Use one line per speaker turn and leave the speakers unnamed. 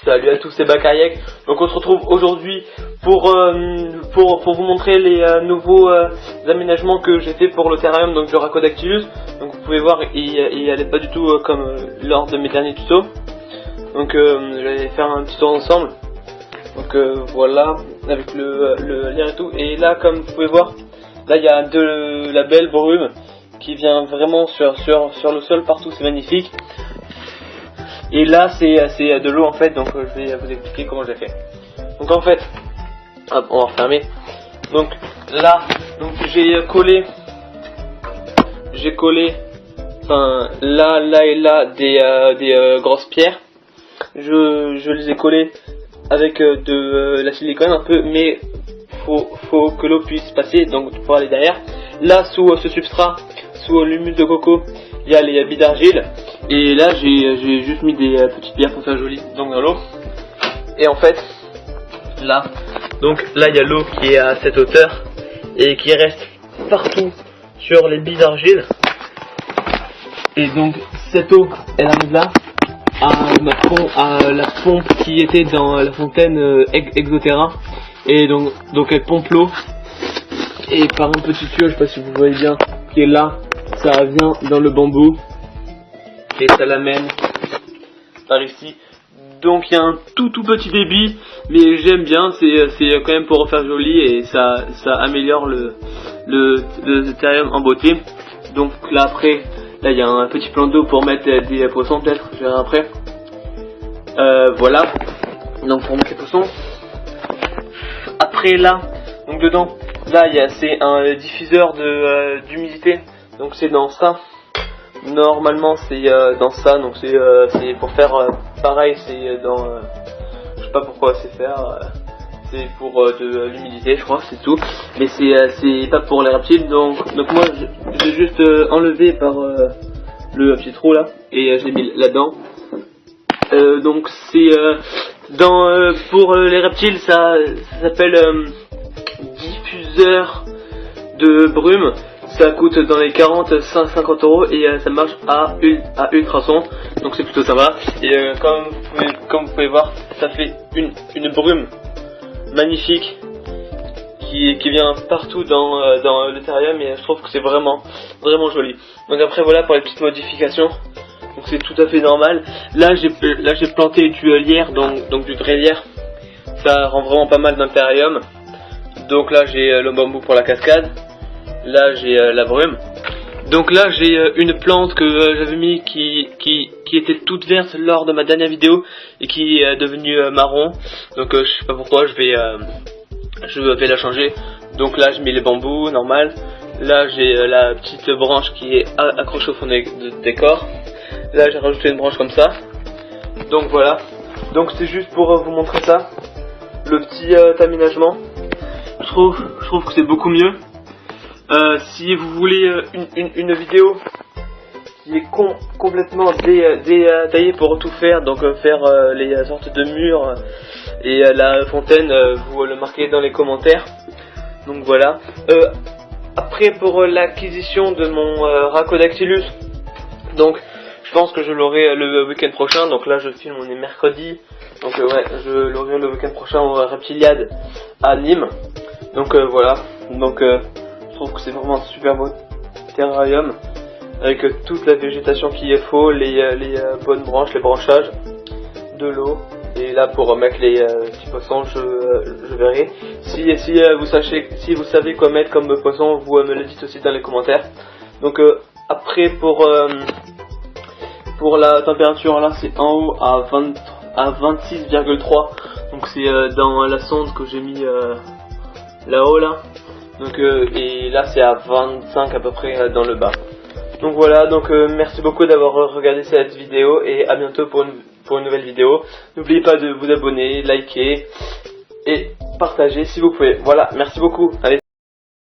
Salut à tous, c'est Bakariek. Donc on se retrouve aujourd'hui pour vous montrer les nouveaux aménagements que j'ai fait pour le terrarium donc du Rhacodactylus. Donc vous pouvez voir, il n'allait pas du tout comme lors de mes derniers tutos. Donc je vais faire un petit tour ensemble. Donc voilà, avec le lien et tout. Et là, comme vous pouvez voir, là il y a de la belle brume qui vient vraiment sur le sol partout, c'est magnifique. Et là c'est de l'eau en fait, donc je vais vous expliquer comment j'ai fait. Donc en fait, hop, on va refermer. Donc là, donc j'ai collé, enfin là et là des grosses pierres. Je les ai collées avec de la silicone un peu, mais faut que l'eau puisse passer, donc pour aller derrière. Là sous ce substrat, sous l'humus de coco, il y a les billes d'argile. Et là j'ai juste mis des petites pierres pour faire joli donc dans l'eau. Et en fait là, donc là il y a l'eau qui est à cette hauteur et qui reste partout sur les billes d'argile. Et donc cette eau elle arrive là à la pompe qui était dans la fontaine Exoterra. Et donc elle pompe l'eau et par un petit tuyau, je sais pas si vous voyez bien, qui est là, ça vient dans le bambou et ça l'amène par ici. Donc il y a un tout petit débit, mais j'aime bien, c'est quand même pour refaire joli et ça améliore le terrarium en beauté. Donc là après, là il y a un petit plan d'eau pour mettre des poissons, peut-être je verrai après. Voilà, donc pour mettre les poissons. Après là, donc dedans, là c'est un diffuseur d'humidité, donc c'est dans ça. Normalement c'est dans ça, donc c'est pour faire pareil, c'est dans je sais pas pourquoi c'est faire, c'est pour de l'humidité je crois, c'est tout, mais c'est pas pour les reptiles. Donc moi j'ai juste enlevé par le petit trou là et je l'ai mis là-dedans. Donc c'est pour les reptiles, ça s'appelle diffuseur de brume. Ça coûte dans les 40-50 € et ça marche à ultrasons, donc c'est plutôt sympa. Et comme vous pouvez voir, ça fait une brume magnifique qui vient partout dans le terrarium et je trouve que c'est vraiment joli. Donc après voilà pour les petites modifications. Donc c'est tout à fait normal. Là j'ai planté du lierre, donc du vrai lierre. Ça rend vraiment pas mal dans le terrarium. Donc là j'ai le bambou pour la cascade. Là j'ai la brume. Donc là j'ai une plante que j'avais mis qui était toute verte lors de ma dernière vidéo et qui est devenue marron. Donc je sais pas pourquoi, je vais la changer. Donc là je mets les bambous normal. Là j'ai la petite branche qui est accrochée au fond du décor. Là j'ai rajouté une branche comme ça. Donc voilà. Donc c'est juste pour vous montrer ça. Le petit aménagement. Je trouve que c'est beaucoup mieux. Si vous voulez une vidéo qui est complètement détaillée pour tout faire, donc faire les sortes de murs et la fontaine, vous le marquez dans les commentaires. Donc voilà. Après pour l'acquisition de mon Rhacodactylus, donc je pense que je l'aurai le week-end prochain. Donc là je filme, on est mercredi, donc ouais, je l'aurai le week-end prochain au Reptiliade à Nîmes. Donc voilà, donc je trouve que c'est vraiment un super beau terrarium avec toute la végétation qu'il y faut, les bonnes branches, les branchages, de l'eau. Et là pour mettre les petits poissons, je verrai. Si vous savez quoi mettre comme poisson, vous me le dites aussi dans les commentaires. Donc après pour la température, là c'est en haut à 26,3. Donc c'est dans la sonde que j'ai mis là-haut là. Donc et là c'est à 25 à peu près dans le bas. Donc voilà, donc merci beaucoup d'avoir regardé cette vidéo et à bientôt pour une nouvelle vidéo. N'oubliez pas de vous abonner, liker et partager si vous pouvez. Voilà, merci beaucoup. Allez.